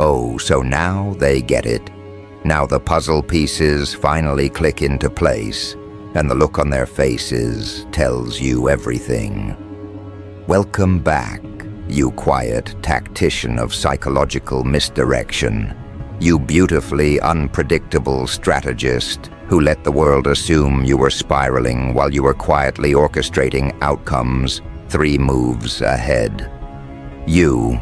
Oh, so now they get it. Now the puzzle pieces finally click into place, and the look on their faces tells you everything. Welcome back, you quiet tactician of psychological misdirection. You beautifully unpredictable strategist who let the world assume you were spiraling while you were quietly orchestrating outcomes 3 moves ahead. You,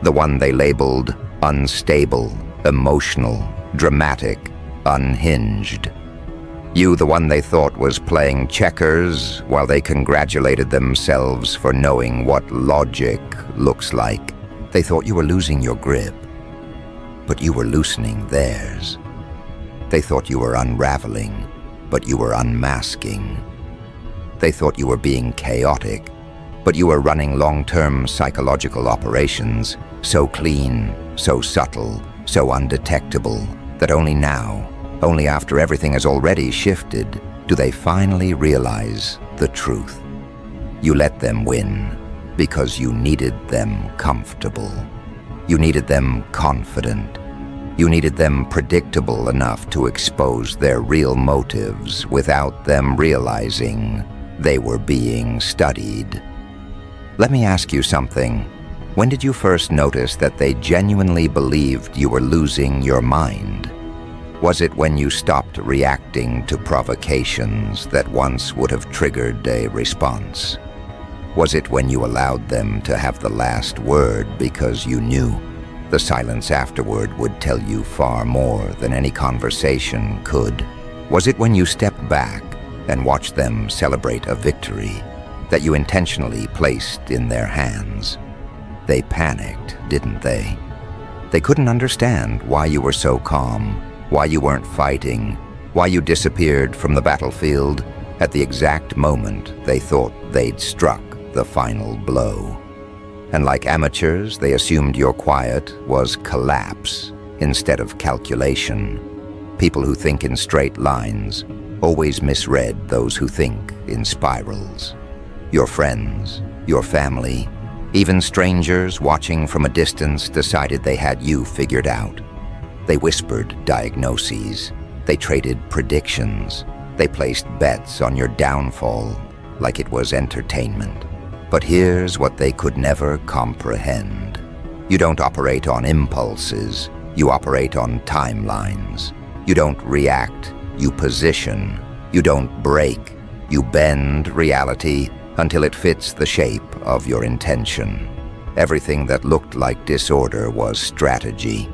the one they labeled unstable, emotional, dramatic, unhinged. You, the one they thought was playing checkers while they congratulated themselves for knowing what logic looks like. They thought you were losing your grip, but you were loosening theirs. They thought you were unraveling, but you were unmasking. They thought you were being chaotic, but you were running long-term psychological operations, so clean, so subtle, so undetectable, that only now, only after everything has already shifted, do they finally realize the truth. You let them win because you needed them comfortable. You needed them confident. You needed them predictable enough to expose their real motives without them realizing they were being studied. Let me ask you something. When did you first notice that they genuinely believed you were losing your mind? Was it when you stopped reacting to provocations that once would have triggered a response? Was it when you allowed them to have the last word because you knew the silence afterward would tell you far more than any conversation could? Was it when you stepped back and watched them celebrate a victory that you intentionally placed in their hands? They panicked, didn't they? They couldn't understand why you were so calm, why you weren't fighting, why you disappeared from the battlefield at the exact moment they thought they'd struck the final blow. And like amateurs, they assumed your quiet was collapse instead of calculation. People who think in straight lines always misread those who think in spirals. Your friends, your family, even strangers watching from a distance decided they had you figured out. They whispered diagnoses. They traded predictions. They placed bets on your downfall like it was entertainment. But here's what they could never comprehend. You don't operate on impulses. You operate on timelines. You don't react. You position. You don't break. You bend reality until it fits the shape of your intention. Everything that looked like disorder was strategy.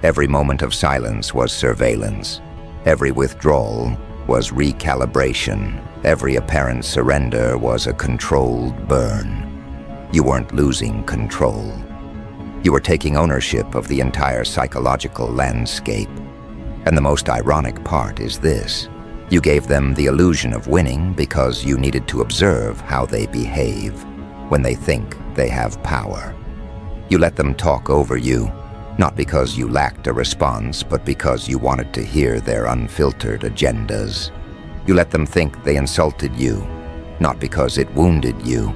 Every moment of silence was surveillance. Every withdrawal was recalibration. Every apparent surrender was a controlled burn. You weren't losing control. You were taking ownership of the entire psychological landscape. And the most ironic part is this. You gave them the illusion of winning because you needed to observe how they behave when they think they have power. You let them talk over you, not because you lacked a response, but because you wanted to hear their unfiltered agendas. You let them think they insulted you, not because it wounded you,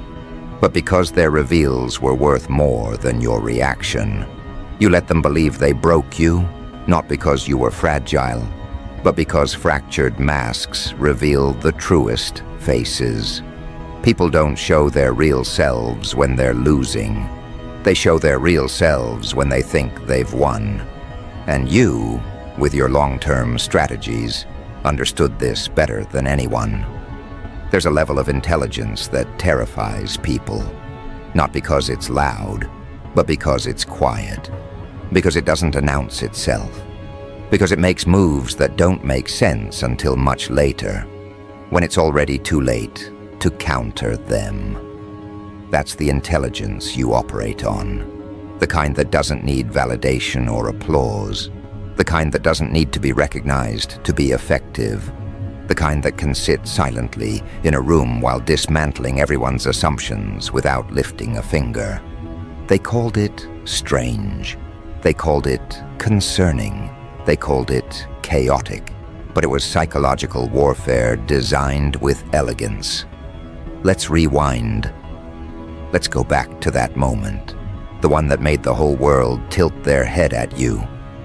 but because their reveals were worth more than your reaction. You let them believe they broke you, not because you were fragile, but because fractured masks reveal the truest faces. People don't show their real selves when they're losing. They show their real selves when they think they've won. And you, with your long-term strategies, understood this better than anyone. There's a level of intelligence that terrifies people, not because it's loud, but because it's quiet, because it doesn't announce itself, because it makes moves that don't make sense until much later, when it's already too late to counter them. That's the intelligence you operate on, the kind that doesn't need validation or applause, the kind that doesn't need to be recognized to be effective, the kind that can sit silently in a room while dismantling everyone's assumptions without lifting a finger. They called it strange. They called it concerning. They called it chaotic. But it was psychological warfare designed with elegance. Let's rewind. Let's go back to that moment. The one that made the whole world tilt their head at you,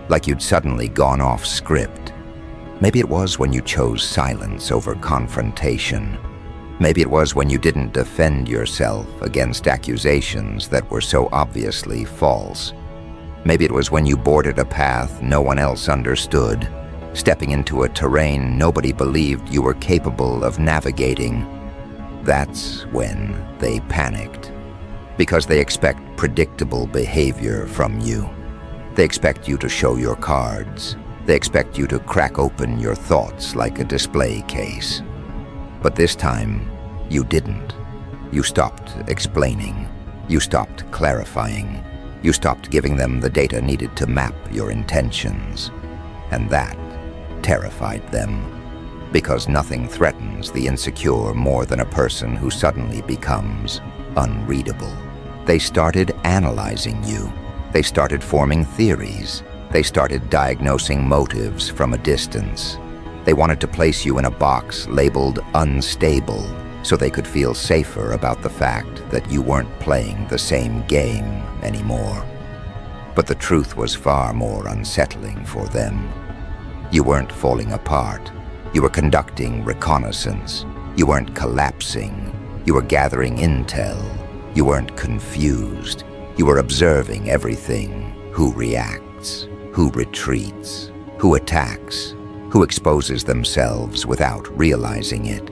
like you'd suddenly gone off script. Maybe it was when you chose silence over confrontation. Maybe it was when you didn't defend yourself against accusations that were so obviously false. Maybe it was when you boarded a path no one else understood, stepping into a terrain nobody believed you were capable of navigating. That's when they panicked, because they expect predictable behavior from you. They expect you to show your cards. They expect you to crack open your thoughts like a display case. But this time, you didn't. You stopped explaining. You stopped clarifying. You stopped giving them the data needed to map your intentions. And that terrified them, because nothing threatens the insecure more than a person who suddenly becomes unreadable. They started analyzing you. They started forming theories. They started diagnosing motives from a distance. They wanted to place you in a box labeled unstable so they could feel safer about the fact that you weren't playing the same game anymore. But the truth was far more unsettling for them. You weren't falling apart. You were conducting reconnaissance. You weren't collapsing. You were gathering intel. You weren't confused. You were observing everything. Who reacts? Who retreats? Who attacks? Who exposes themselves without realizing it?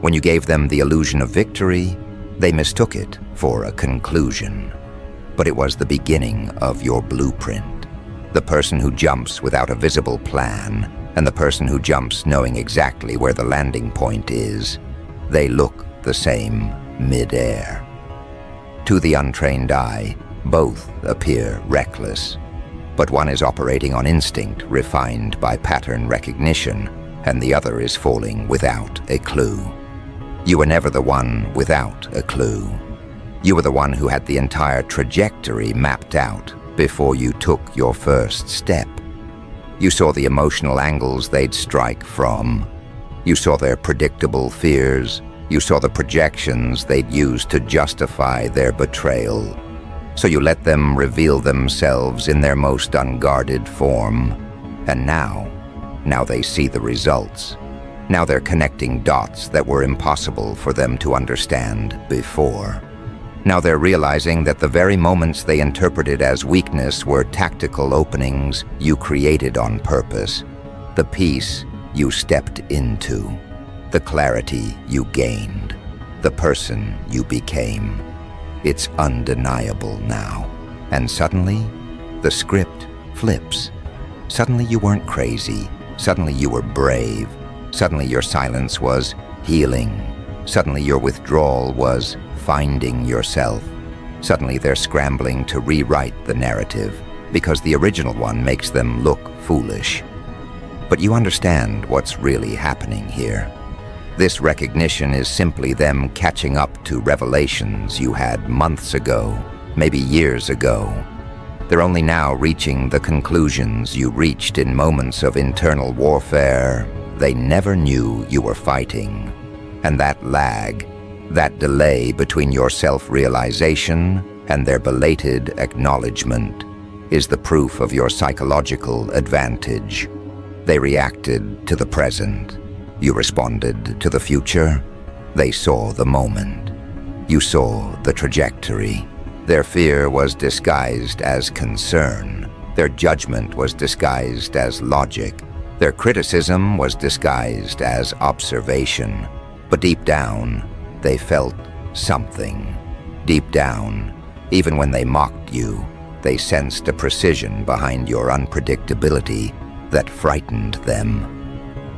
When you gave them the illusion of victory, they mistook it for a conclusion. But it was the beginning of your blueprint. The person who jumps without a visible plan, and the person who jumps knowing exactly where the landing point is, they look the same mid-air. To the untrained eye, both appear reckless. But one is operating on instinct refined by pattern recognition, and the other is falling without a clue. You were never the one without a clue. You were the one who had the entire trajectory mapped out before you took your first step. You saw the emotional angles they'd strike from. You saw their predictable fears. You saw the projections they'd use to justify their betrayal. So you let them reveal themselves in their most unguarded form. And now they see the results. Now they're connecting dots that were impossible for them to understand before. Now they're realizing that the very moments they interpreted as weakness were tactical openings you created on purpose, the peace you stepped into, the clarity you gained, the person you became. It's undeniable now. And suddenly, the script flips. Suddenly you weren't crazy. Suddenly you were brave. Suddenly your silence was healing. Suddenly your withdrawal was finding yourself. Suddenly they're scrambling to rewrite the narrative because the original one makes them look foolish. But you understand what's really happening here. This recognition is simply them catching up to revelations you had months ago, maybe years ago. They're only now reaching the conclusions you reached in moments of internal warfare they never knew you were fighting. And that lag, that delay between your self-realization and their belated acknowledgement, is the proof of your psychological advantage. They reacted to the present. You responded to the future. They saw the moment. You saw the trajectory. Their fear was disguised as concern. Their judgment was disguised as logic. Their criticism was disguised as observation. But deep down, they felt something. Deep down, even when they mocked you, they sensed a precision behind your unpredictability that frightened them.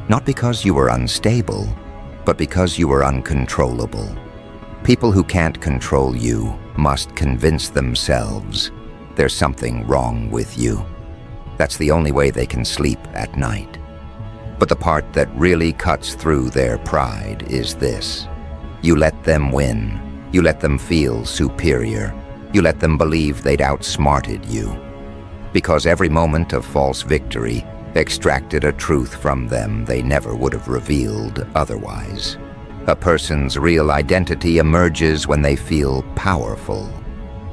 Not because you were unstable, but because you were uncontrollable. People who can't control you must convince themselves there's something wrong with you. That's the only way they can sleep at night. But the part that really cuts through their pride is this. You let them win. You let them feel superior. You let them believe they'd outsmarted you. Because every moment of false victory extracted a truth from them they never would have revealed otherwise. A person's real identity emerges when they feel powerful,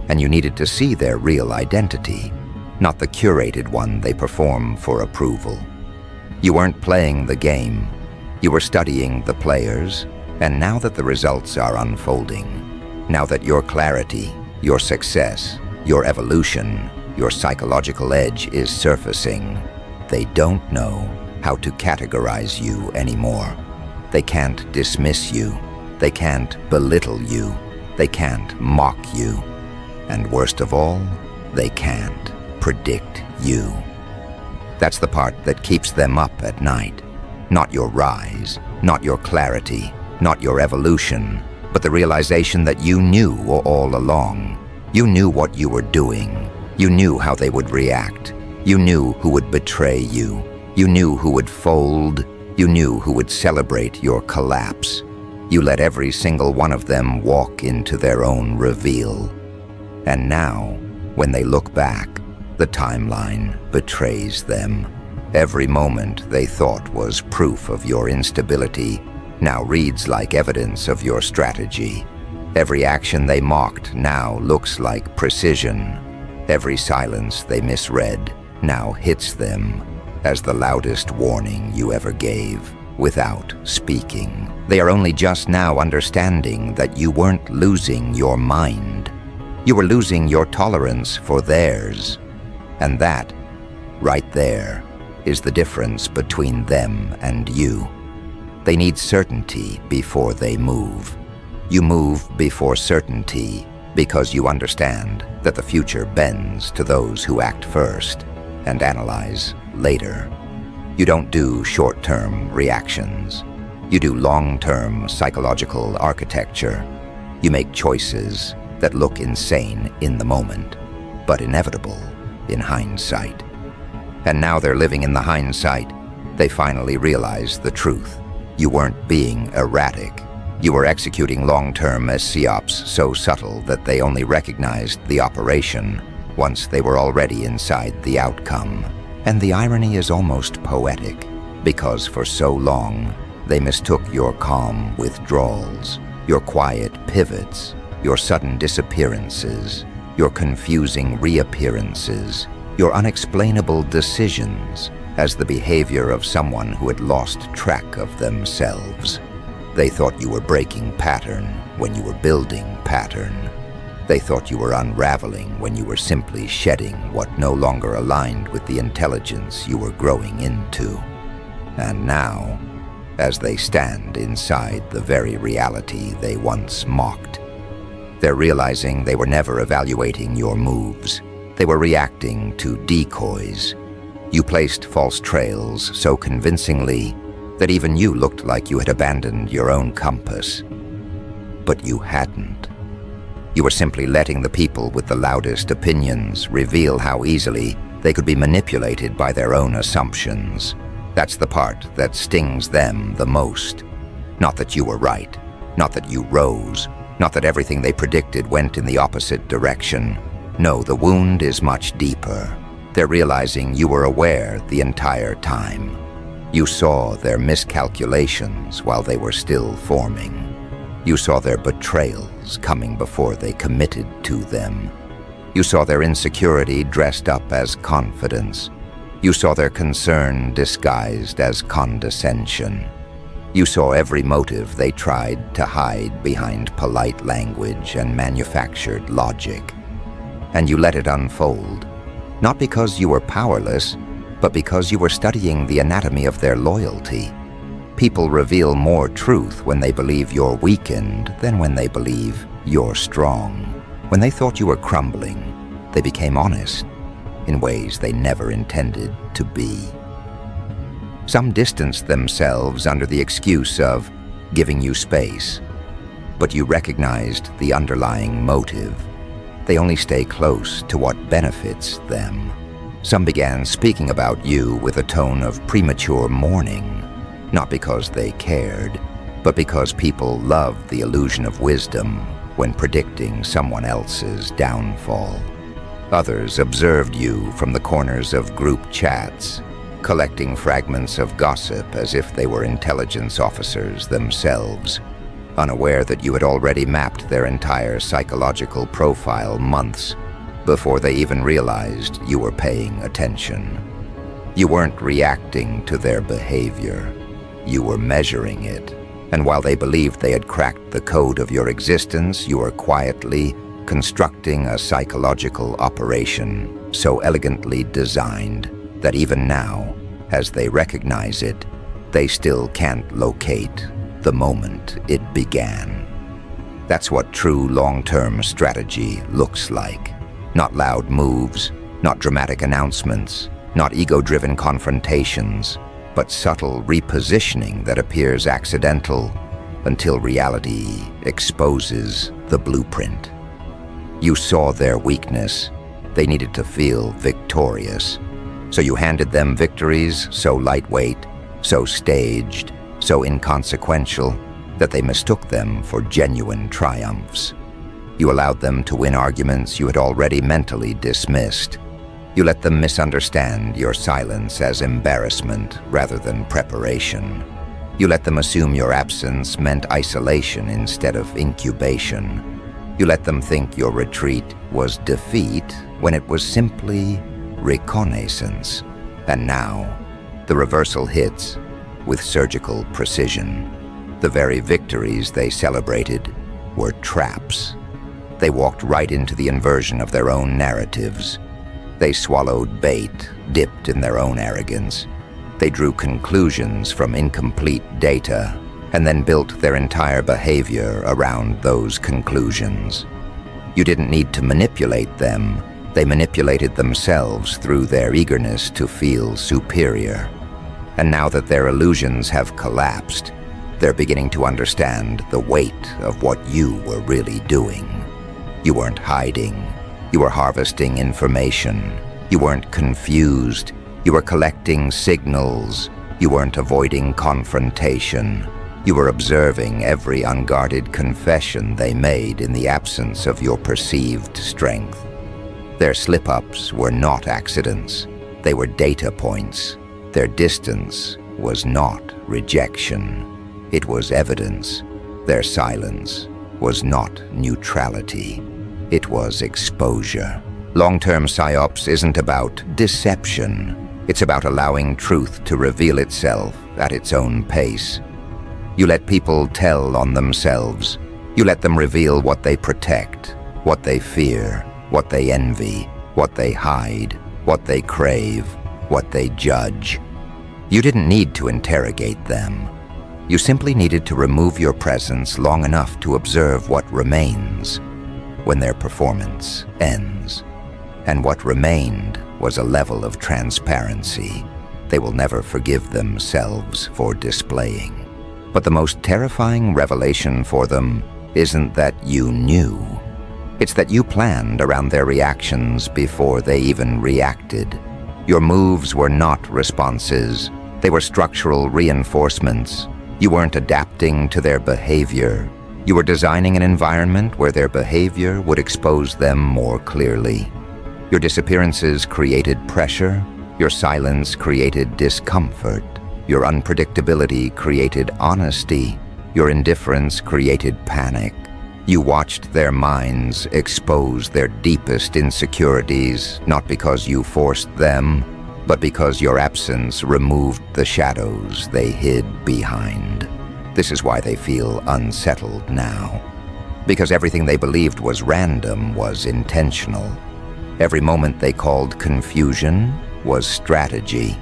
and you needed to see their real identity, not the curated one they perform for approval. You weren't playing the game, you were studying the players, and now that the results are unfolding, now that your clarity, your success, your evolution, your psychological edge is surfacing, they don't know how to categorize you anymore. They can't dismiss you, they can't belittle you, they can't mock you, and worst of all, they can't predict you. That's the part that keeps them up at night. Not your rise, not your clarity, not your evolution, but the realization that you knew all along. You knew what you were doing. You knew how they would react. You knew who would betray you. You knew who would fold. You knew who would celebrate your collapse. You let every single one of them walk into their own reveal. And now, when they look back, the timeline betrays them. Every moment they thought was proof of your instability now reads like evidence of your strategy. Every action they mocked now looks like precision. Every silence they misread now hits them as the loudest warning you ever gave without speaking. They are only just now understanding that you weren't losing your mind. You were losing your tolerance for theirs. And that, right there, is the difference between them and you. They need certainty before they move. You move before certainty because you understand that the future bends to those who act first and analyze later. You don't do short-term reactions. You do long-term psychological architecture. You make choices that look insane in the moment, but inevitable in hindsight. And now they're living in the hindsight. They finally realize the truth. You weren't being erratic. You were executing long-term as PsyOps so subtle that they only recognized the operation once they were already inside the outcome. And the irony is almost poetic, because for so long, they mistook your calm withdrawals, your quiet pivots, your sudden disappearances, your confusing reappearances, your unexplainable decisions as the behavior of someone who had lost track of themselves. They thought you were breaking pattern when you were building pattern. They thought you were unraveling when you were simply shedding what no longer aligned with the intelligence you were growing into. And now, as they stand inside the very reality they once mocked, they're realizing they were never evaluating your moves. They were reacting to decoys. You placed false trails so convincingly that even you looked like you had abandoned your own compass. But you hadn't. You were simply letting the people with the loudest opinions reveal how easily they could be manipulated by their own assumptions. That's the part that stings them the most. Not that you were right, not that you rose, not that everything they predicted went in the opposite direction. No, the wound is much deeper. They're realizing you were aware the entire time. You saw their miscalculations while they were still forming. You saw their betrayals coming before they committed to them. You saw their insecurity dressed up as confidence. You saw their concern disguised as condescension. You saw every motive they tried to hide behind polite language and manufactured logic. And you let it unfold, not because you were powerless, but because you were studying the anatomy of their loyalty. People reveal more truth when they believe you're weakened than when they believe you're strong. When they thought you were crumbling, they became honest in ways they never intended to be. Some distanced themselves under the excuse of giving you space, but you recognized the underlying motive. They only stay close to what benefits them. Some began speaking about you with a tone of premature mourning, not because they cared, but because people love the illusion of wisdom when predicting someone else's downfall. Others observed you from the corners of group chats, collecting fragments of gossip as if they were intelligence officers themselves. unaware that you had already mapped their entire psychological profile months before they even realized you were paying attention. You weren't reacting to their behavior. You were measuring it. And while they believed they had cracked the code of your existence, you were quietly constructing a psychological operation so elegantly designed that even now, as they recognize it, they still can't locate the moment it began. That's what true long-term strategy looks like. Not loud moves, not dramatic announcements, not ego-driven confrontations, but subtle repositioning that appears accidental until reality exposes the blueprint. You saw their weakness. They needed to feel victorious. So you handed them victories so lightweight, so staged, so inconsequential that they mistook them for genuine triumphs. You allowed them to win arguments you had already mentally dismissed. You let them misunderstand your silence as embarrassment rather than preparation. You let them assume your absence meant isolation instead of incubation. You let them think your retreat was defeat when it was simply reconnaissance. And now, the reversal hits with surgical precision. The very victories they celebrated were traps. They walked right into the inversion of their own narratives. They swallowed bait, dipped in their own arrogance. They drew conclusions from incomplete data, and then built their entire behavior around those conclusions. You didn't need to manipulate them. They manipulated themselves through their eagerness to feel superior. And now that their illusions have collapsed, they're beginning to understand the weight of what you were really doing. You weren't hiding. You were harvesting information. You weren't confused. You were collecting signals. You weren't avoiding confrontation. You were observing every unguarded confession they made in the absence of your perceived strength. Their slip-ups were not accidents. They were data points. Their distance was not rejection. It was evidence. Their silence was not neutrality. It was exposure. Long-term PsyOps isn't about deception. It's about allowing truth to reveal itself at its own pace. You let people tell on themselves. You let them reveal what they protect, what they fear, what they envy, what they hide, what they crave, what they judge. You didn't need to interrogate them. You simply needed to remove your presence long enough to observe what remains when their performance ends. And what remained was a level of transparency they will never forgive themselves for displaying. But the most terrifying revelation for them isn't that you knew. It's that you planned around their reactions before they even reacted. Your moves were not responses. They were structural reinforcements. You weren't adapting to their behavior. You were designing an environment where their behavior would expose them more clearly. Your disappearances created pressure. Your silence created discomfort. Your unpredictability created honesty. Your indifference created panic. You watched their minds expose their deepest insecurities, not because you forced them, but because your absence removed the shadows they hid behind. This is why they feel unsettled now. Because everything they believed was random was intentional. Every moment they called confusion was strategy.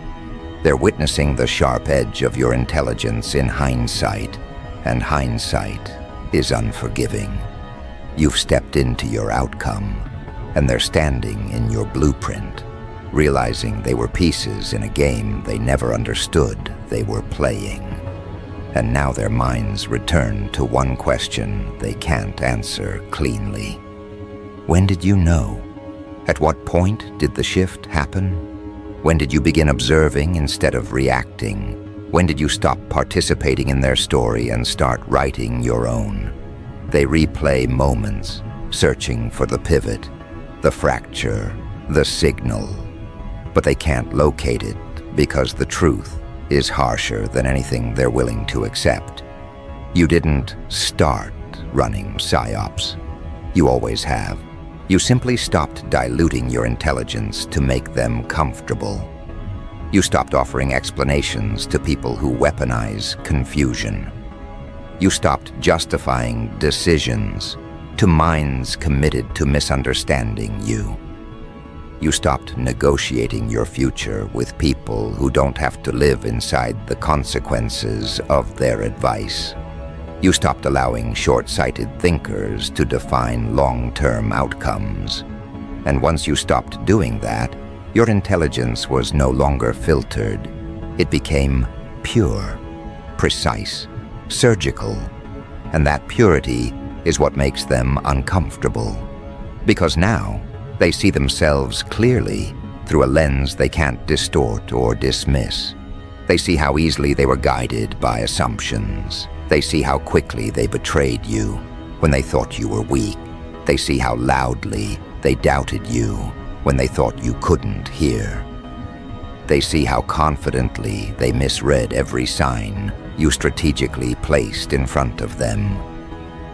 They're witnessing the sharp edge of your intelligence in hindsight, and hindsight is unforgiving. You've stepped into your outcome, and they're standing in your blueprint, realizing they were pieces in a game they never understood they were playing. And now their minds return to one question they can't answer cleanly. When did you know? At what point did the shift happen? When did you begin observing instead of reacting? When did you stop participating in their story and start writing your own? They replay moments, searching for the pivot, the fracture, the signal. But they can't locate it because the truth is harsher than anything they're willing to accept. You didn't start running PsyOps. You always have. You simply stopped diluting your intelligence to make them comfortable. You stopped offering explanations to people who weaponize confusion. You stopped justifying decisions to minds committed to misunderstanding you. You stopped negotiating your future with people who don't have to live inside the consequences of their advice. You stopped allowing short-sighted thinkers to define long-term outcomes. And once you stopped doing that, your intelligence was no longer filtered. It became pure, precise, surgical. And that purity is what makes them uncomfortable. Because now, they see themselves clearly through a lens they can't distort or dismiss. They see how easily they were guided by assumptions. They see how quickly they betrayed you when they thought you were weak. They see how loudly they doubted you when they thought you couldn't hear. They see how confidently they misread every sign you strategically placed in front of them.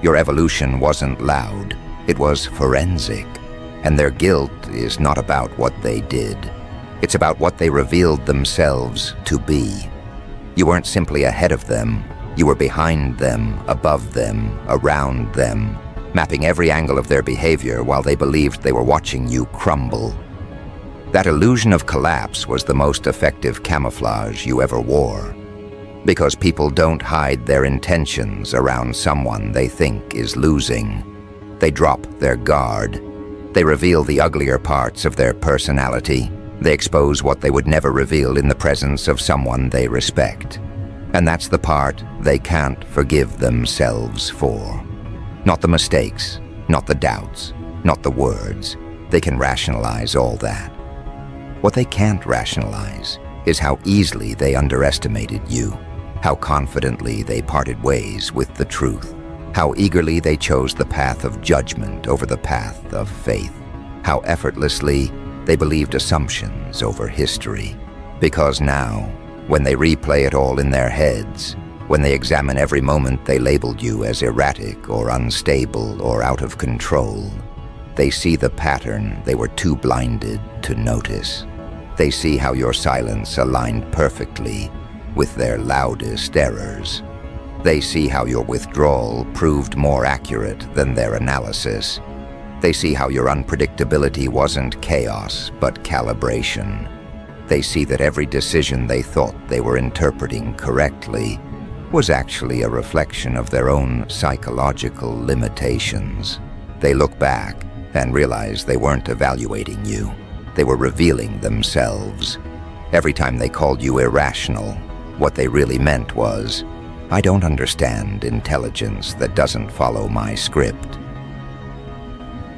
Your evolution wasn't loud, it was forensic. And their guilt is not about what they did. It's about what they revealed themselves to be. You weren't simply ahead of them. You were behind them, above them, around them, mapping every angle of their behavior while they believed they were watching you crumble. That illusion of collapse was the most effective camouflage you ever wore. Because people don't hide their intentions around someone they think is losing. They drop their guard. They reveal the uglier parts of their personality. They expose what they would never reveal in the presence of someone they respect. And that's the part they can't forgive themselves for. Not the mistakes, not the doubts, not the words. They can rationalize all that. What they can't rationalize is how easily they underestimated you, how confidently they parted ways with the truth, how eagerly they chose the path of judgment over the path of faith, how effortlessly they believed assumptions over history. Because now, when they replay it all in their heads, when they examine every moment they labeled you as erratic or unstable or out of control, they see the pattern they were too blinded to notice. They see how your silence aligned perfectly with their loudest errors. They see how your withdrawal proved more accurate than their analysis. They see how your unpredictability wasn't chaos, but calibration. They see that every decision they thought they were interpreting correctly was actually a reflection of their own psychological limitations. They look back and realize they weren't evaluating you. They were revealing themselves. Every time they called you irrational, what they really meant was, I don't understand intelligence that doesn't follow my script.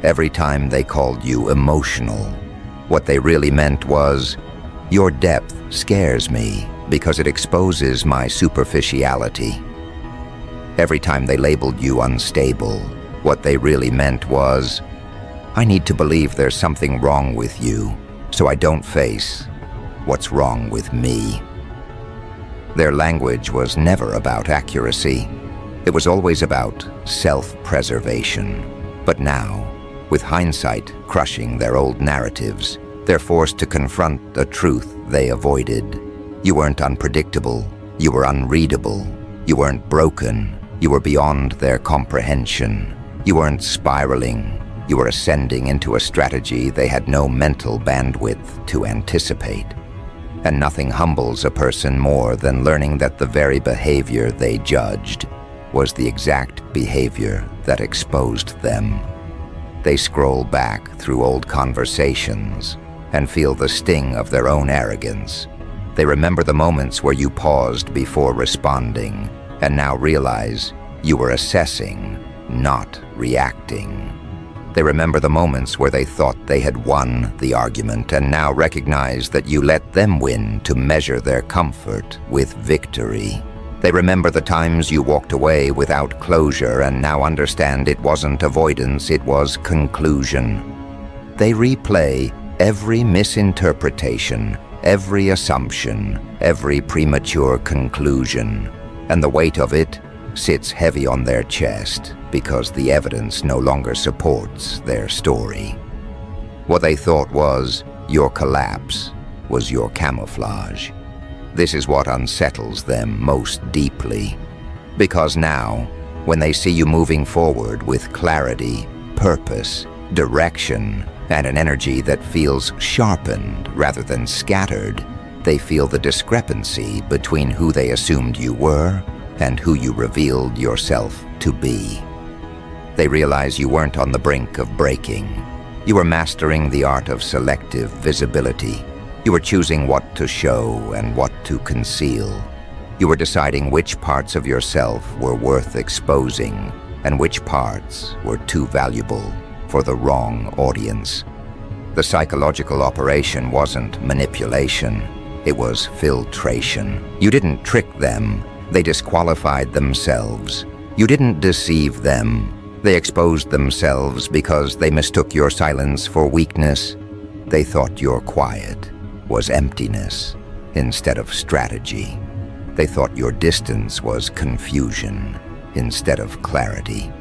Every time they called you emotional, what they really meant was, your depth scares me because it exposes my superficiality. Every time they labeled you unstable, what they really meant was, I need to believe there's something wrong with you, so I don't face what's wrong with me. Their language was never about accuracy. It was always about self-preservation. But now, with hindsight crushing their old narratives, they're forced to confront a truth they avoided. You weren't unpredictable. You were unreadable. You weren't broken. You were beyond their comprehension. You weren't spiraling. You were ascending into a strategy they had no mental bandwidth to anticipate. And nothing humbles a person more than learning that the very behavior they judged was the exact behavior that exposed them. They scroll back through old conversations and feel the sting of their own arrogance. They remember the moments where you paused before responding and now realize you were assessing, not reacting. They remember the moments where they thought they had won the argument and now recognize that you let them win to measure their comfort with victory. They remember the times you walked away without closure and now understand it wasn't avoidance, it was conclusion. They replay every misinterpretation, every assumption, every premature conclusion, and the weight of it sits heavy on their chest because the evidence no longer supports their story. What they thought was your collapse was your camouflage. This is what unsettles them most deeply, because now, when they see you moving forward with clarity, purpose, direction, and an energy that feels sharpened rather than scattered, they feel the discrepancy between who they assumed you were and who you revealed yourself to be. They realize you weren't on the brink of breaking. You were mastering the art of selective visibility. You were choosing what to show and what to conceal. You were deciding which parts of yourself were worth exposing and which parts were too valuable for the wrong audience. The psychological operation wasn't manipulation. It was filtration. You didn't trick them. They disqualified themselves. You didn't deceive them. They exposed themselves because they mistook your silence for weakness. They thought your quiet was emptiness instead of strategy. They thought your distance was confusion instead of clarity.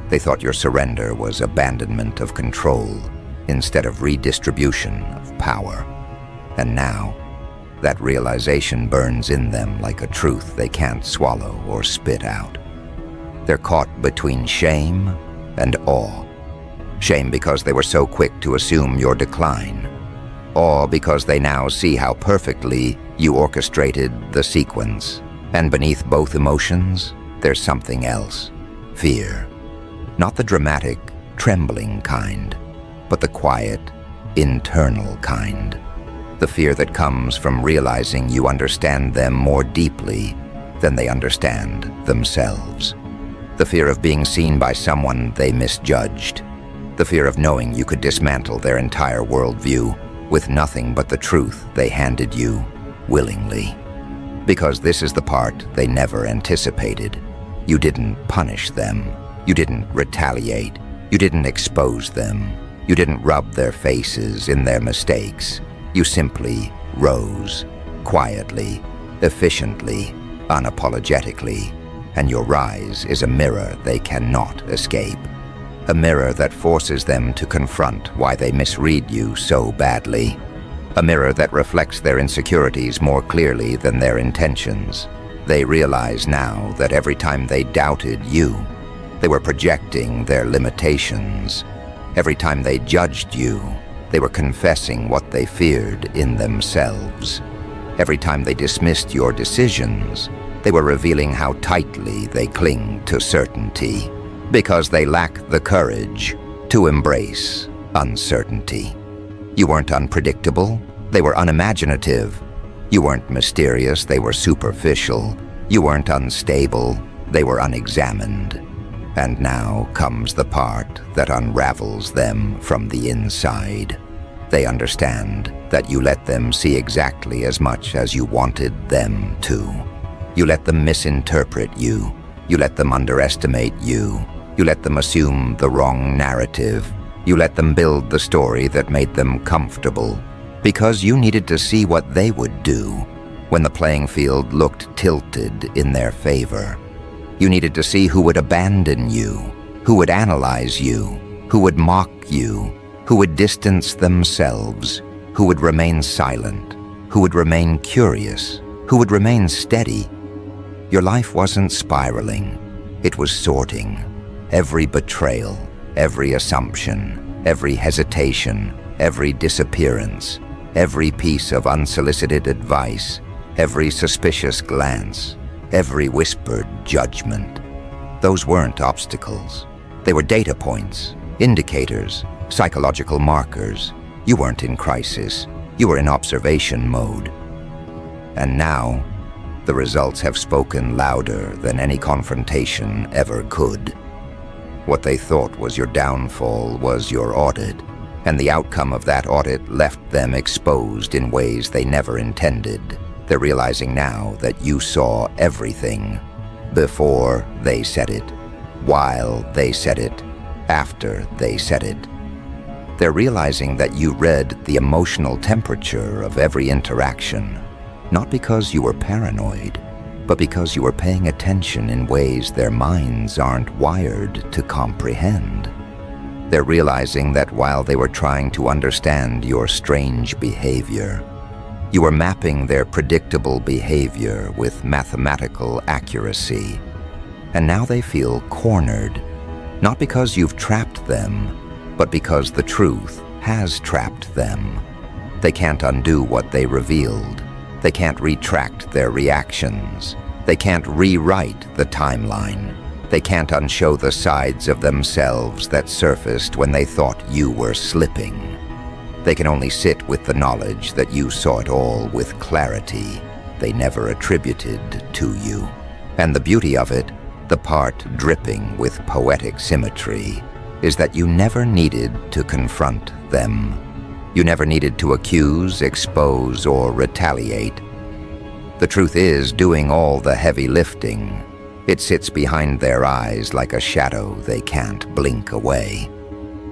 They thought your surrender was abandonment of control instead of redistribution of power. And now, that realization burns in them like a truth they can't swallow or spit out. They're caught between shame and awe. Shame because they were so quick to assume your decline. Awe because they now see how perfectly you orchestrated the sequence. And beneath both emotions, there's something else. Fear. Not the dramatic, trembling kind, but the quiet, internal kind. The fear that comes from realizing you understand them more deeply than they understand themselves. The fear of being seen by someone they misjudged. The fear of knowing you could dismantle their entire worldview with nothing but the truth they handed you willingly. Because this is the part they never anticipated. You didn't punish them. You didn't retaliate. You didn't expose them. You didn't rub their faces in their mistakes. You simply rose, quietly, efficiently, unapologetically, and your rise is a mirror they cannot escape. A mirror that forces them to confront why they misread you so badly. A mirror that reflects their insecurities more clearly than their intentions. They realize now that every time they doubted you, they were projecting their limitations. Every time they judged you, they were confessing what they feared in themselves. Every time they dismissed your decisions, they were revealing how tightly they cling to certainty, because they lack the courage to embrace uncertainty. You weren't unpredictable, they were unimaginative. You weren't mysterious, they were superficial. You weren't unstable, they were unexamined. And now comes the part that unravels them from the inside. They understand that you let them see exactly as much as you wanted them to. You let them misinterpret you. You let them underestimate you. You let them assume the wrong narrative. You let them build the story that made them comfortable, because you needed to see what they would do when the playing field looked tilted in their favor. You needed to see who would abandon you, who would analyze you, who would mock you, who would distance themselves, who would remain silent, who would remain curious, who would remain steady. Your life wasn't spiraling, it was sorting. Every betrayal, every assumption, every hesitation, every disappearance, every piece of unsolicited advice, every suspicious glance, every whispered judgment. Those weren't obstacles. They were data points, indicators, psychological markers. You weren't in crisis. You were in observation mode. And now, the results have spoken louder than any confrontation ever could. What they thought was your downfall was your audit, and the outcome of that audit left them exposed in ways they never intended. They're realizing now that you saw everything, before they said it, while they said it, after they said it. They're realizing that you read the emotional temperature of every interaction, not because you were paranoid, but because you were paying attention in ways their minds aren't wired to comprehend. They're realizing that while they were trying to understand your strange behavior, you were mapping their predictable behavior with mathematical accuracy. And now they feel cornered, not because you've trapped them, but because the truth has trapped them. They can't undo what they revealed. They can't retract their reactions. They can't rewrite the timeline. They can't unshow the sides of themselves that surfaced when they thought you were slipping. They can only sit with the knowledge that you saw it all with clarity they never attributed to you. And the beauty of it, the part dripping with poetic symmetry, is that you never needed to confront them. You never needed to accuse, expose, or retaliate. The truth is doing all the heavy lifting. It sits behind their eyes like a shadow they can't blink away.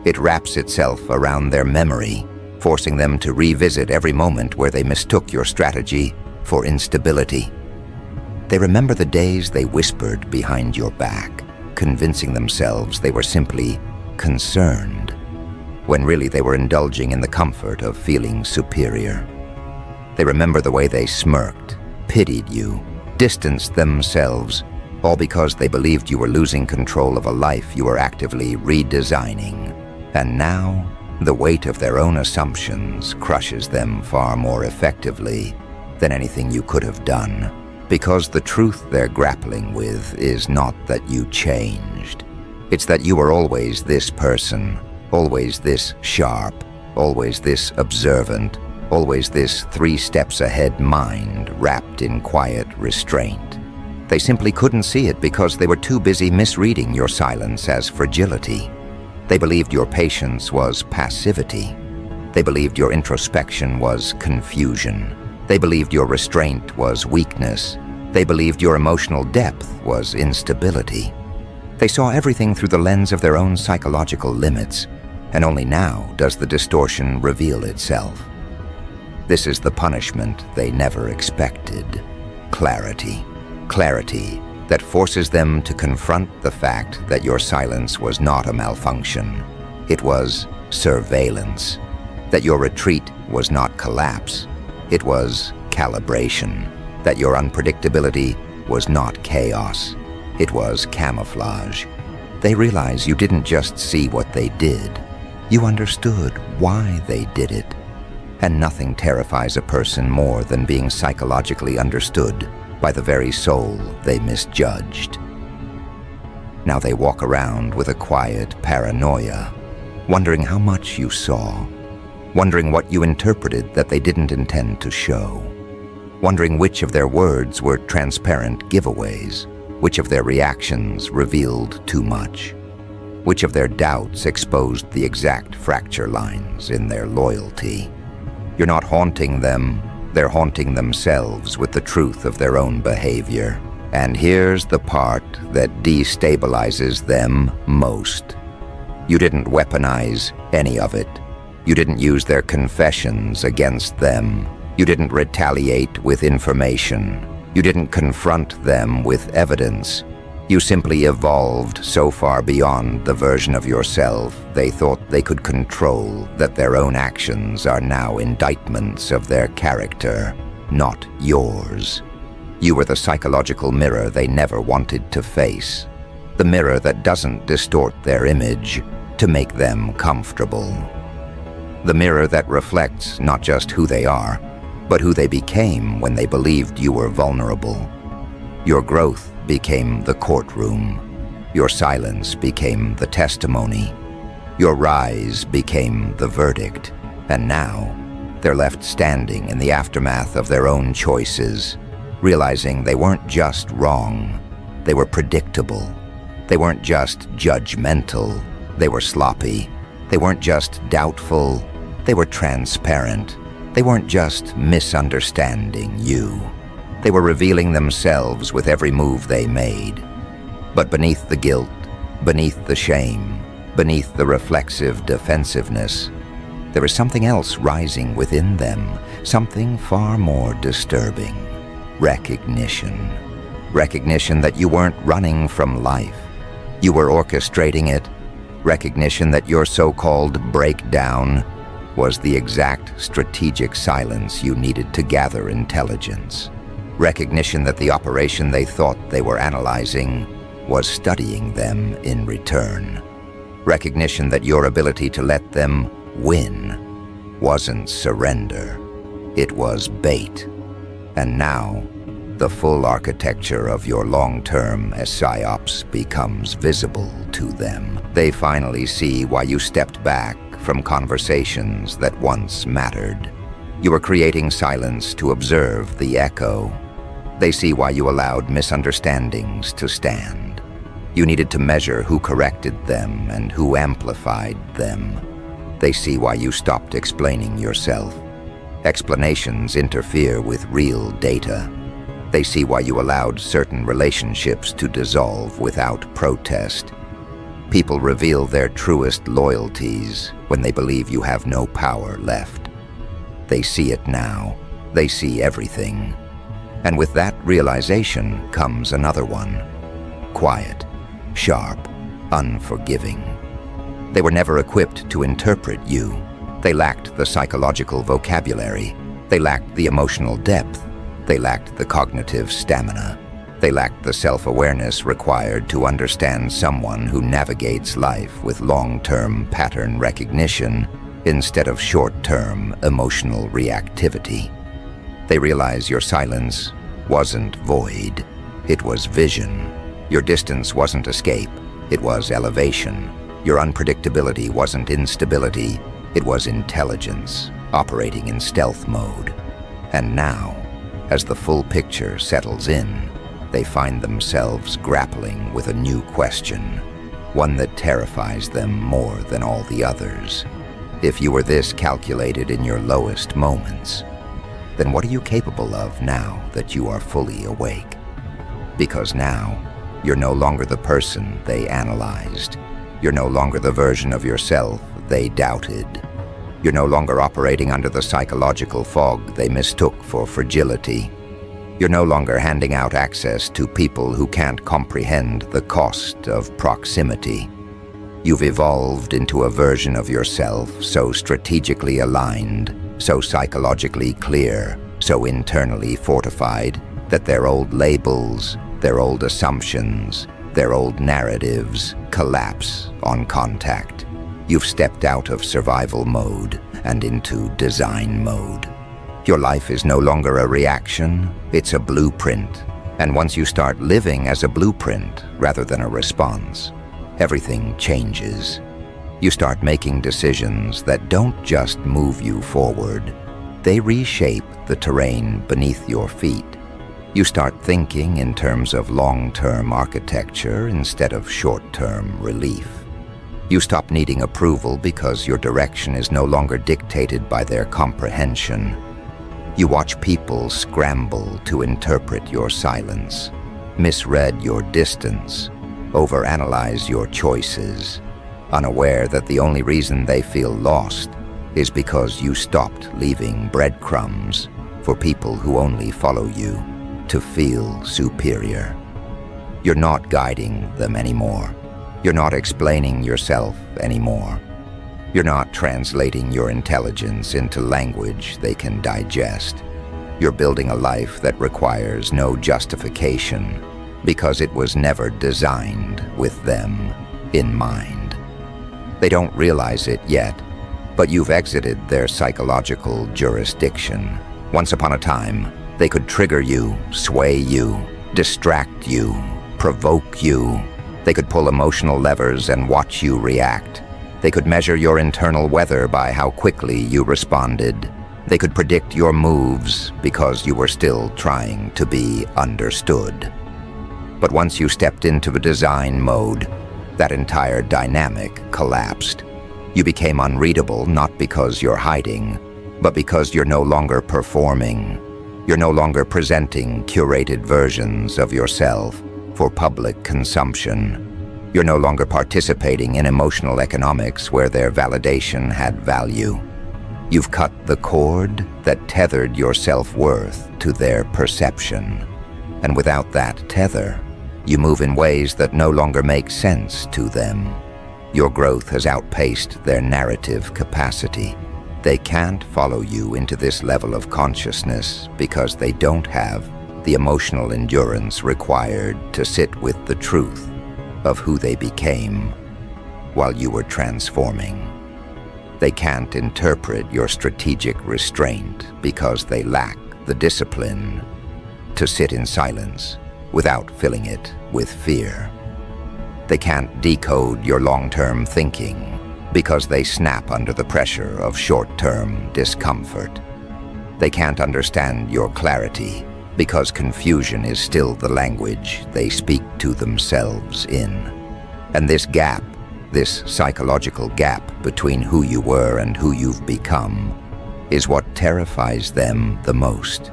It wraps itself around their memory, forcing them to revisit every moment where they mistook your strategy for instability. They remember the days they whispered behind your back, convincing themselves they were simply concerned, when really they were indulging in the comfort of feeling superior. They remember the way they smirked, pitied you, distanced themselves, all because they believed you were losing control of a life you were actively redesigning. And now, the weight of their own assumptions crushes them far more effectively than anything you could have done, because the truth they're grappling with is not that you changed. It's that you were always this person, always this sharp, always this observant, always this 3 steps ahead mind wrapped in quiet restraint. They simply couldn't see it because they were too busy misreading your silence as fragility. They believed your patience was passivity. They believed your introspection was confusion. They believed your restraint was weakness. They believed your emotional depth was instability. They saw everything through the lens of their own psychological limits, and only now does the distortion reveal itself. This is the punishment they never expected. Clarity. Clarity that forces them to confront the fact that your silence was not a malfunction. It was surveillance. That your retreat was not collapse. It was calibration. That your unpredictability was not chaos. It was camouflage. They realize you didn't just see what they did. You understood why they did it. And nothing terrifies a person more than being psychologically understood by the very soul they misjudged. Now they walk around with a quiet paranoia, wondering how much you saw, wondering what you interpreted that they didn't intend to show, wondering which of their words were transparent giveaways, which of their reactions revealed too much, which of their doubts exposed the exact fracture lines in their loyalty. You're not haunting them, they're haunting themselves with the truth of their own behavior. And here's the part that destabilizes them most. You didn't weaponize any of it. You didn't use their confessions against them. You didn't retaliate with information. You didn't confront them with evidence. You simply evolved so far beyond the version of yourself they thought they could control that their own actions are now indictments of their character, not yours. You were the psychological mirror they never wanted to face, the mirror that doesn't distort their image to make them comfortable. The mirror that reflects not just who they are, but who they became when they believed you were vulnerable. Your growth became the courtroom. Your silence became the testimony. Your rise became the verdict. And now, they're left standing in the aftermath of their own choices, realizing they weren't just wrong, they were predictable. They weren't just judgmental, they were sloppy. They weren't just doubtful, they were transparent. They weren't just misunderstanding you. They were revealing themselves with every move they made. But beneath the guilt, beneath the shame, beneath the reflexive defensiveness, there is something else rising within them, something far more disturbing. Recognition. Recognition that you weren't running from life. You were orchestrating it. Recognition that your so-called breakdown was the exact strategic silence you needed to gather intelligence. Recognition that the operation they thought they were analyzing was studying them in return. Recognition that your ability to let them win wasn't surrender. It was bait. And now, the full architecture of your long-term PsyOps becomes visible to them. They finally see why you stepped back from conversations that once mattered. You were creating silence to observe the echo. They see why you allowed misunderstandings to stand. You needed to measure who corrected them and who amplified them. They see why you stopped explaining yourself. Explanations interfere with real data. They see why you allowed certain relationships to dissolve without protest. People reveal their truest loyalties when they believe you have no power left. They see it now. They see everything. And with that realization comes another one. Quiet, sharp, unforgiving. They were never equipped to interpret you. They lacked the psychological vocabulary. They lacked the emotional depth. They lacked the cognitive stamina. They lacked the self-awareness required to understand someone who navigates life with long-term pattern recognition instead of short-term emotional reactivity. They realize your silence wasn't void. It was vision. Your distance wasn't escape. It was elevation. Your unpredictability wasn't instability. It was intelligence, operating in stealth mode. And now, as the full picture settles in, they find themselves grappling with a new question, one that terrifies them more than all the others. If you were this calculated in your lowest moments, then what are you capable of now that you are fully awake? Because now, you're no longer the person they analyzed. You're no longer the version of yourself they doubted. You're no longer operating under the psychological fog they mistook for fragility. You're no longer handing out access to people who can't comprehend the cost of proximity. You've evolved into a version of yourself so strategically aligned, so psychologically clear, so internally fortified, that their old labels, their old assumptions, their old narratives collapse on contact. You've stepped out of survival mode and into design mode. Your life is no longer a reaction, it's a blueprint. And once you start living as a blueprint rather than a response, everything changes. You start making decisions that don't just move you forward, they reshape the terrain beneath your feet. You start thinking in terms of long-term architecture instead of short-term relief. You stop needing approval because your direction is no longer dictated by their comprehension. You watch people scramble to interpret your silence, misread your distance, overanalyze your choices, unaware that the only reason they feel lost is because you stopped leaving breadcrumbs for people who only follow you to feel superior. You're not guiding them anymore. You're not explaining yourself anymore. You're not translating your intelligence into language they can digest. You're building a life that requires no justification because it was never designed with them in mind. They don't realize it yet, but you've exited their psychological jurisdiction. Once upon a time, they could trigger you, sway you, distract you, provoke you. They could pull emotional levers and watch you react. They could measure your internal weather by how quickly you responded. They could predict your moves because you were still trying to be understood. But once you stepped into the design mode, that entire dynamic collapsed. You became unreadable not because you're hiding, but because you're no longer performing. You're no longer presenting curated versions of yourself for public consumption. You're no longer participating in emotional economics where their validation had value. You've cut the cord that tethered your self-worth to their perception. And without that tether, you move in ways that no longer make sense to them. Your growth has outpaced their narrative capacity. They can't follow you into this level of consciousness because they don't have the emotional endurance required to sit with the truth of who they became while you were transforming. They can't interpret your strategic restraint because they lack the discipline to sit in silence without filling it with fear. They can't decode your long-term thinking because they snap under the pressure of short-term discomfort. They can't understand your clarity because confusion is still the language they speak to themselves in. And this gap, this psychological gap between who you were and who you've become, is what terrifies them the most.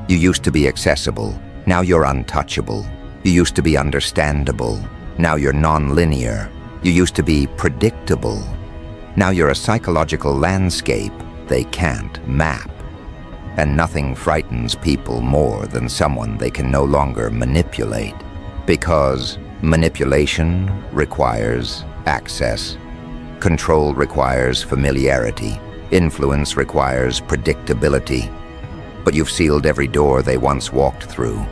You used to be accessible, now you're untouchable. You used to be understandable, now you're non-linear. You used to be predictable, now you're a psychological landscape they can't map. And nothing frightens people more than someone they can no longer manipulate, because manipulation requires access, control requires familiarity, influence requires predictability. But you've sealed every door they once walked through.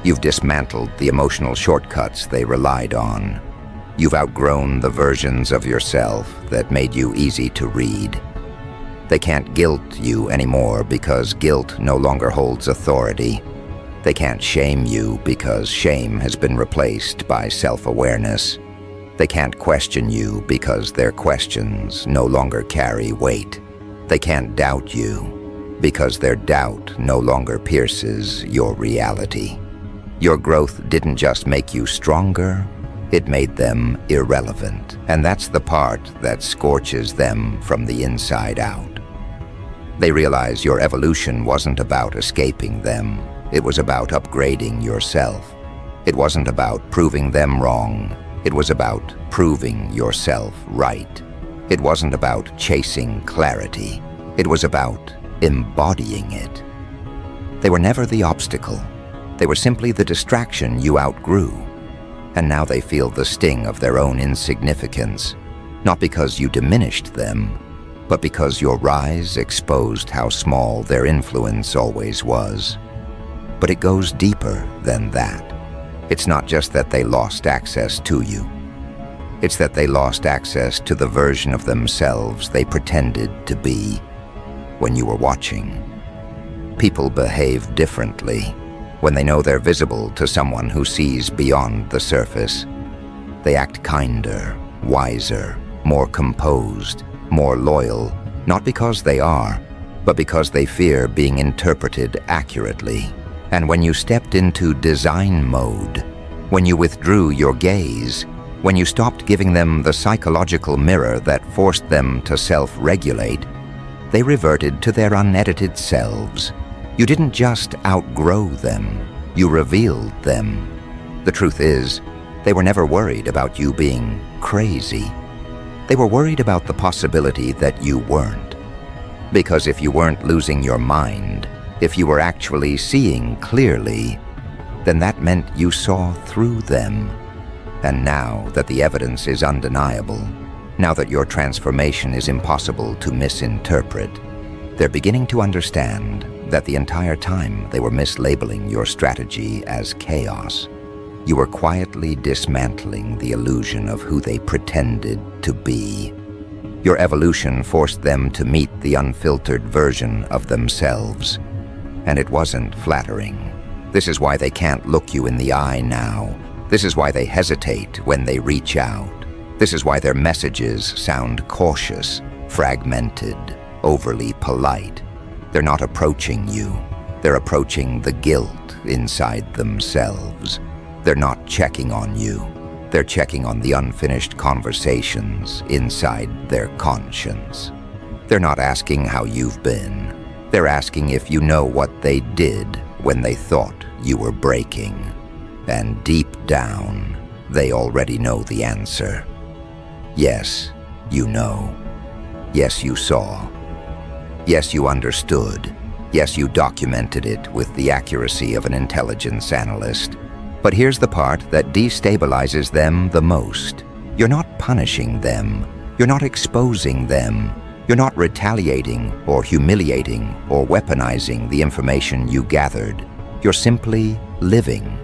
You've dismantled the emotional shortcuts they relied on. You've outgrown the versions of yourself that made you easy to read. They can't guilt you anymore because guilt no longer holds authority. They can't shame you because shame has been replaced by self-awareness. They can't question you because their questions no longer carry weight. They can't doubt you because their doubt no longer pierces your reality. Your growth didn't just make you stronger, it made them irrelevant. And that's the part that scorches them from the inside out. They realize your evolution wasn't about escaping them. It was about upgrading yourself. It wasn't about proving them wrong. It was about proving yourself right. It wasn't about chasing clarity. It was about embodying it. They were never the obstacle. They were simply the distraction you outgrew. And now they feel the sting of their own insignificance, not because you diminished them, but because your rise exposed how small their influence always was. But it goes deeper than that. It's not just that they lost access to you. It's that they lost access to the version of themselves they pretended to be when you were watching. People behave differently when they know they're visible to someone who sees beyond the surface. They act kinder, wiser, more composed, more loyal, not because they are, but because they fear being interpreted accurately. And when you stepped into design mode, when you withdrew your gaze, when you stopped giving them the psychological mirror that forced them to self-regulate, they reverted to their unedited selves. You didn't just outgrow them, you revealed them. The truth is, they were never worried about you being crazy. They were worried about the possibility that you weren't. Because if you weren't losing your mind, if you were actually seeing clearly, then that meant you saw through them. And now that the evidence is undeniable, now that your transformation is impossible to misinterpret, they're beginning to understand that the entire time they were mislabeling your strategy as chaos. You were quietly dismantling the illusion of who they pretended to be. Your evolution forced them to meet the unfiltered version of themselves, and it wasn't flattering. This is why they can't look you in the eye now. This is why they hesitate when they reach out. This is why their messages sound cautious, fragmented, overly polite. They're not approaching you. They're approaching the guilt inside themselves. They're not checking on you. They're checking on the unfinished conversations inside their conscience. They're not asking how you've been. They're asking if you know what they did when they thought you were breaking. And deep down, they already know the answer. Yes, you know. Yes, you saw. Yes, you understood. Yes, you documented it with the accuracy of an intelligence analyst. But here's the part that destabilizes them the most. You're not punishing them. You're not exposing them. You're not retaliating or humiliating or weaponizing the information you gathered. You're simply living.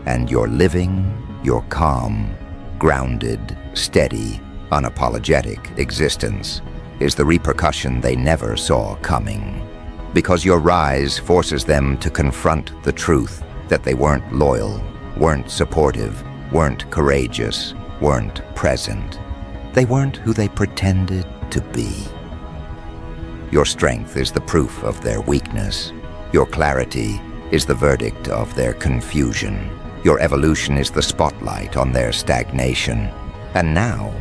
And you're living your calm, grounded, steady, unapologetic existence is the repercussion they never saw coming. Because your rise forces them to confront the truth that they weren't loyal, weren't supportive, weren't courageous, weren't present. They weren't who they pretended to be. Your strength is the proof of their weakness. Your clarity is the verdict of their confusion. Your evolution is the spotlight on their stagnation. And now,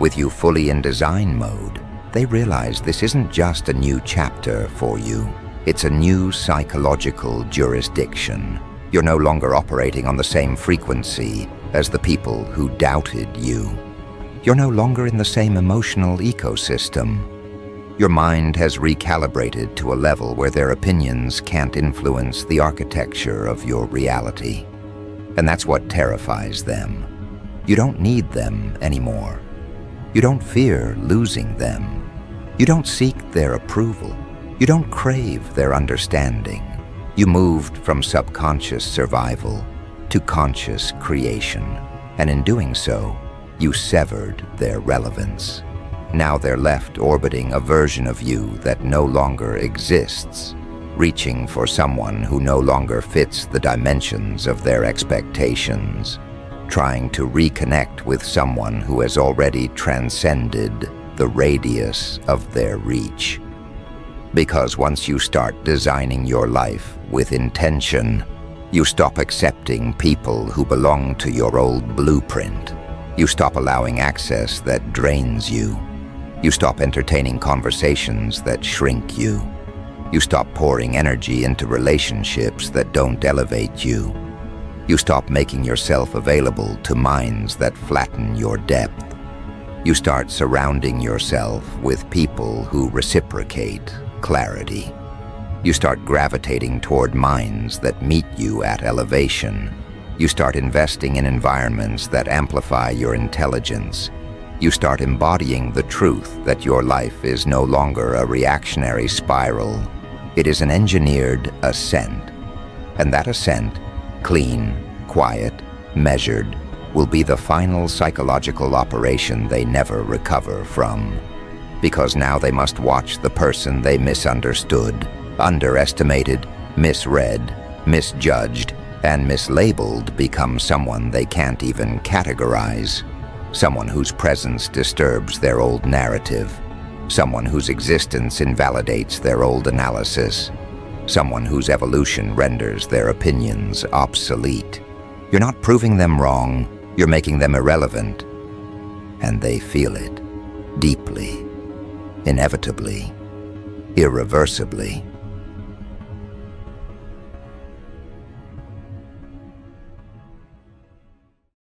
with you fully in design mode, they realize this isn't just a new chapter for you. It's a new psychological jurisdiction. You're no longer operating on the same frequency as the people who doubted you. You're no longer in the same emotional ecosystem. Your mind has recalibrated to a level where their opinions can't influence the architecture of your reality. And that's what terrifies them. You don't need them anymore. You don't fear losing them. You don't seek their approval. You don't crave their understanding. You moved from subconscious survival to conscious creation. And in doing so, you severed their relevance. Now they're left orbiting a version of you that no longer exists, reaching for someone who no longer fits the dimensions of their expectations, trying to reconnect with someone who has already transcended the radius of their reach. Because once you start designing your life with intention, you stop accepting people who belong to your old blueprint. You stop allowing access that drains you. You stop entertaining conversations that shrink you. You stop pouring energy into relationships that don't elevate you. You stop making yourself available to minds that flatten your depth. You start surrounding yourself with people who reciprocate clarity. You start gravitating toward minds that meet you at elevation. You start investing in environments that amplify your intelligence. You start embodying the truth that your life is no longer a reactionary spiral. It is an engineered ascent. And that ascent, clean, quiet, measured, will be the final psychological operation they never recover from. Because now they must watch the person they misunderstood, underestimated, misread, misjudged, and mislabeled become someone they can't even categorize. Someone whose presence disturbs their old narrative. Someone whose existence invalidates their old analysis. Someone whose evolution renders their opinions obsolete. You're not proving them wrong, you're making them irrelevant. And they feel it, deeply, inevitably, irreversibly.